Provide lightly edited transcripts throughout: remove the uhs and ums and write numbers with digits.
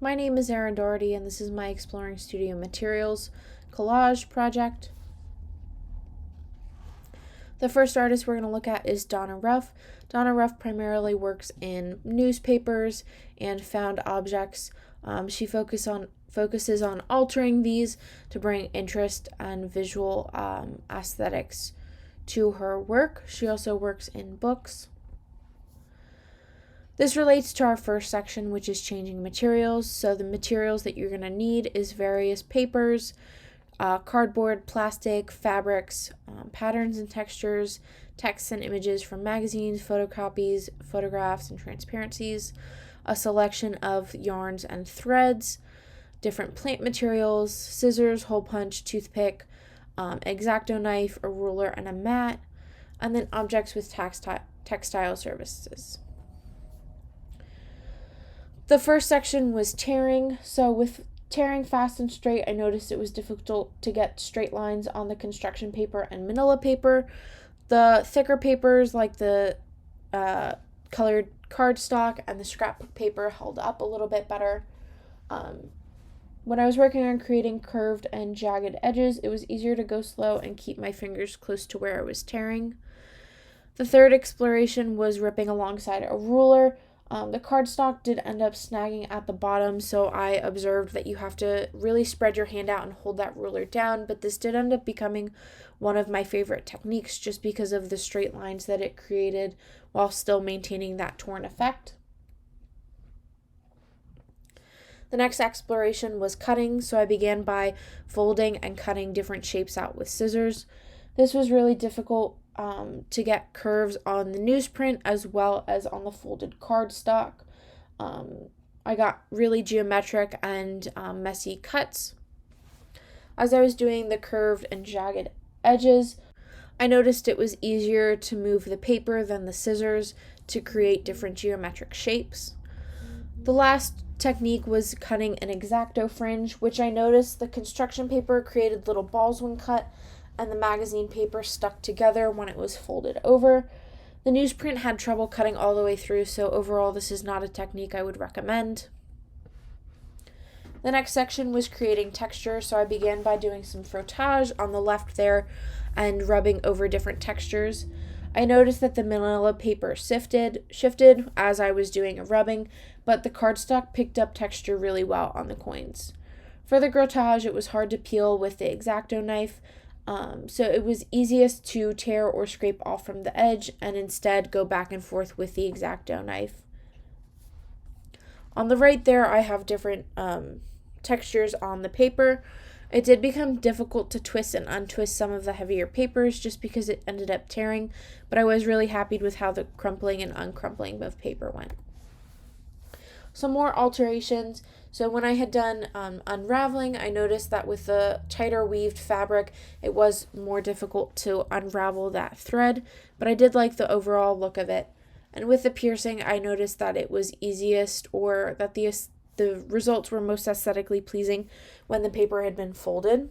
My name is Erin Doherty, and this is my Exploring Studio Materials collage project. The first artist we're going to look at is Donna Ruff. Donna Ruff primarily works in newspapers and found objects. She focuses on altering these to bring interest and visual aesthetics to her work. She also works in books. This relates to our first section, which is changing materials. So the materials that you're going to need is various papers, cardboard, plastic, fabrics, patterns and textures, texts and images from magazines, photocopies, photographs, and transparencies, a selection of yarns and threads, different plant materials, scissors, hole punch, toothpick, X-Acto knife, a ruler, and a mat, and then objects with textile services. The first section was tearing. So with tearing fast and straight, I noticed it was difficult to get straight lines on the construction paper and manila paper. The thicker papers like the colored cardstock and the scrapbook paper held up a little bit better. When I was working on creating curved and jagged edges, it was easier to go slow and keep my fingers close to where I was tearing. The third exploration was ripping alongside a ruler. The cardstock did end up snagging at the bottom, so I observed that you have to really spread your hand out and hold that ruler down, but this did end up becoming one of my favorite techniques just because of the straight lines that it created while still maintaining that torn effect. The next exploration was cutting, so I began by folding and cutting different shapes out with scissors. This was really difficult to get curves on the newsprint as well as on the folded cardstock. I got really geometric and messy cuts. As I was doing the curved and jagged edges, I noticed it was easier to move the paper than the scissors to create different geometric shapes. The last technique was cutting an X-Acto fringe, which I noticed the construction paper created little balls when cut, and the magazine paper stuck together when it was folded over. The newsprint had trouble cutting all the way through, so overall this is not a technique I would recommend. The next section was creating texture, so I began by doing some frottage on the left there and rubbing over different textures. I noticed that the manila paper shifted as I was doing a rubbing, but the cardstock picked up texture really well on the coins. For the grattage, it was hard to peel with the X-Acto knife, so it was easiest to tear or scrape off from the edge and instead go back and forth with the X-Acto knife. On the right there, I have different textures on the paper. It did become difficult to twist and untwist some of the heavier papers just because it ended up tearing, but I was really happy with how the crumpling and uncrumpling of paper went. Some more alterations. So when I had done unraveling, I noticed that with the tighter weaved fabric, it was more difficult to unravel that thread, but I did like the overall look of it. And with the piercing, I noticed that it was easiest, or that the results were most aesthetically pleasing when the paper had been folded.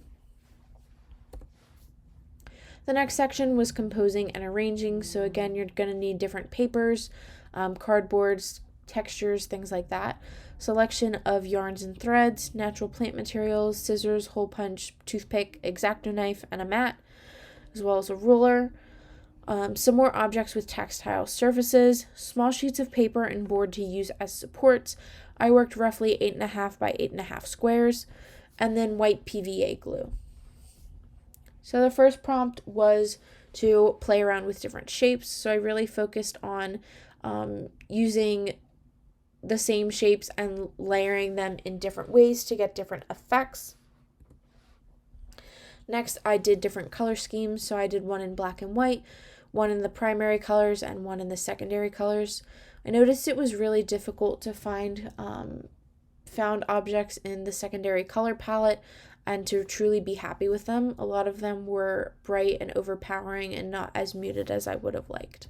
The next section was composing and arranging. So again, you're going to need different papers, cardboards, textures, things like that. Selection of yarns and threads, natural plant materials, scissors, hole punch, toothpick, X-Acto knife, and a mat, as well as a ruler. Some more objects with textile surfaces, small sheets of paper and board to use as supports. I worked roughly 8.5 by 8.5 squares, and then white PVA glue. So the first prompt was to play around with different shapes. So I really focused on using the same shapes and layering them in different ways to get different effects. Next, I did different color schemes. So I did one in black and white, one in the primary colors, and one in the secondary colors. I noticed it was really difficult to find found objects in the secondary color palette and to truly be happy with them. A lot of them were bright and overpowering and not as muted as I would have liked.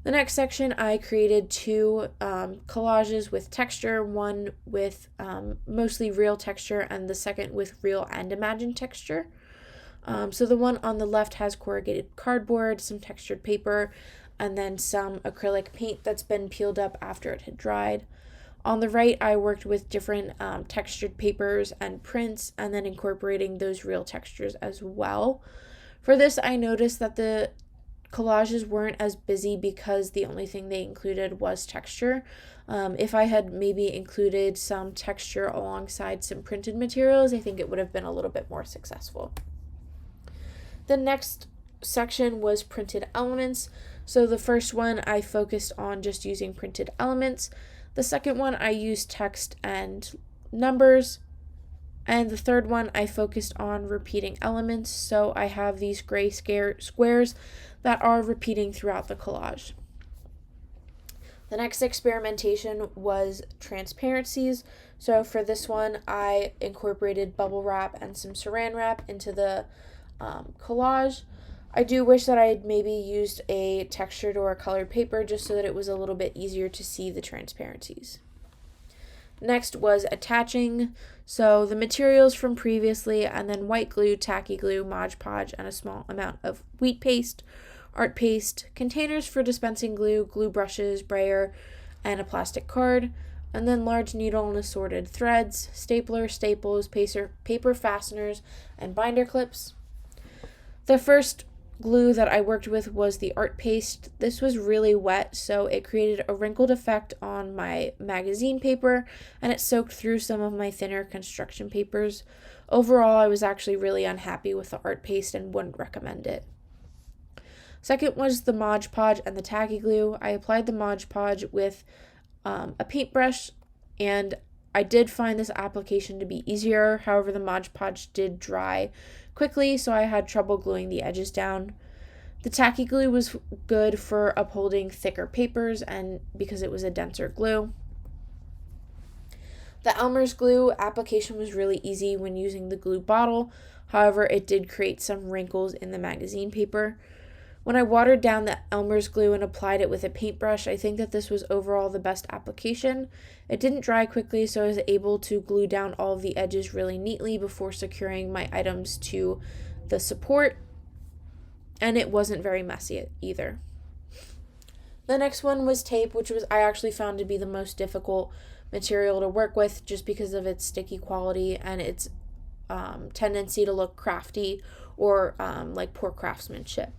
The next section, I created two collages with texture, one with mostly real texture and the second with real and imagined texture. So the one on the left has corrugated cardboard, some textured paper, and then some acrylic paint that's been peeled up after it had dried. On the right, I worked with different textured papers and prints and then incorporating those real textures as well. For this, I noticed that the collages weren't as busy because the only thing they included was texture. If I had maybe included some texture alongside some printed materials, I think it would have been a little bit more successful. The next section was printed elements. So the first one I focused on just using printed elements. The second one I used text and numbers. And the third one I focused on repeating elements. So I have these gray squares that are repeating throughout the collage. The next experimentation was transparencies. So for this one, I incorporated bubble wrap and some saran wrap into the collage. I do wish that I had maybe used a textured or a colored paper just so that it was a little bit easier to see the transparencies. Next was attaching. So the materials from previously, and then white glue, tacky glue, Mod Podge, and a small amount of wheat paste, art paste, containers for dispensing glue, glue brushes, brayer, and a plastic card, and then large needle and assorted threads, stapler, staples, paper fasteners, and binder clips. The first glue that I worked with was the art paste. This was really wet, so it created a wrinkled effect on my magazine paper, and it soaked through some of my thinner construction papers. Overall, I was actually really unhappy with the art paste and wouldn't recommend it. Second was the Mod Podge and the tacky glue. I applied the Mod Podge with a paintbrush, and I did find this application to be easier. However, the Mod Podge did dry quickly, so I had trouble gluing the edges down. The tacky glue was good for upholding thicker papers and because it was a denser glue. The Elmer's glue application was really easy when using the glue bottle. However, it did create some wrinkles in the magazine paper. When I watered down the Elmer's glue and applied it with a paintbrush, I think that this was overall the best application. It didn't dry quickly, so I was able to glue down all of the edges really neatly before securing my items to the support, and it wasn't very messy either. The next one was tape, which I actually found to be the most difficult material to work with just because of its sticky quality and its tendency to look crafty or like poor craftsmanship.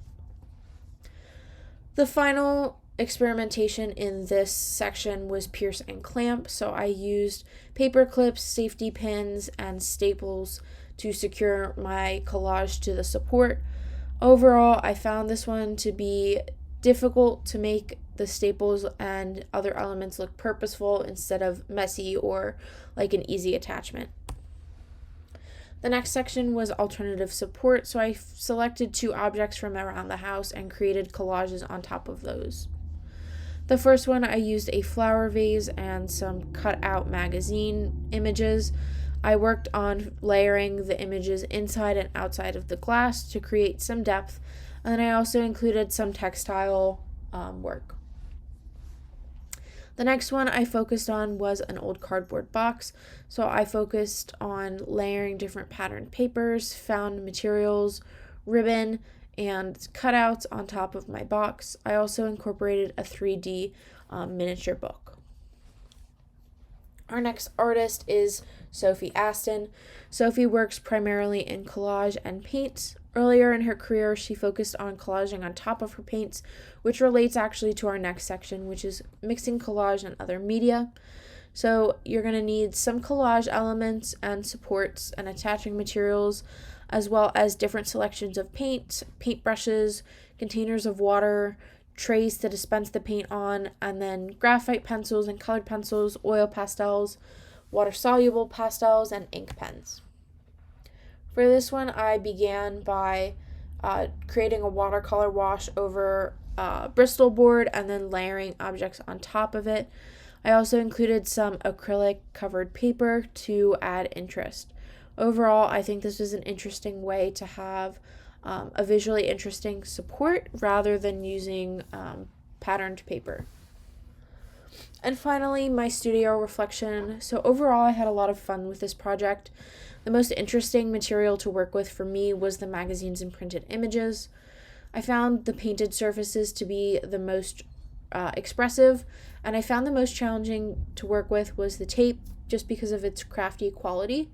The final experimentation in this section was pierce and clamp. So I used paper clips, safety pins, and staples to secure my collage to the support. Overall, I found this one to be difficult to make the staples and other elements look purposeful instead of messy or like an easy attachment. The next section was alternative support, so I selected 2 objects from around the house and created collages on top of those. The first one, I used a flower vase and some cut out magazine images. I worked on layering the images inside and outside of the glass to create some depth, and then I also included some textile work. The next one I focused on was an old cardboard box. So I focused on layering different patterned papers, found materials, ribbon, and cutouts on top of my box. I also incorporated a 3D miniature book. Our next artist is Sophie Aston. Sophie works primarily in collage and paint. Earlier in her career, she focused on collaging on top of her paints, which relates actually to our next section, which is mixing collage and other media. So you're going to need some collage elements and supports and attaching materials, as well as different selections of paint, paintbrushes, containers of water, trays to dispense the paint on, and then graphite pencils and colored pencils, oil pastels, water-soluble pastels, and ink pens. For this one, I began by creating a watercolor wash over Bristol board and then layering objects on top of it. I also included some acrylic covered paper to add interest. Overall, I think this was an interesting way to have a visually interesting support rather than using patterned paper. And finally, my studio reflection. So overall, I had a lot of fun with this project. The most interesting material to work with for me was the magazines and printed images. I found the painted surfaces to be the most expressive, and I found the most challenging to work with was the tape, just because of its crafty quality.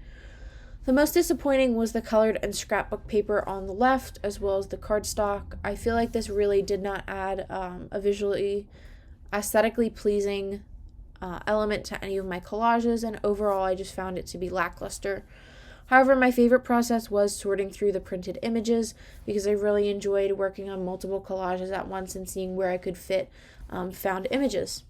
The most disappointing was the colored and scrapbook paper on the left, as well as the cardstock. I feel like this really did not add a visually, aesthetically pleasing element to any of my collages, and overall I just found it to be lackluster. However, my favorite process was sorting through the printed images, because I really enjoyed working on multiple collages at once and seeing where I could fit found images.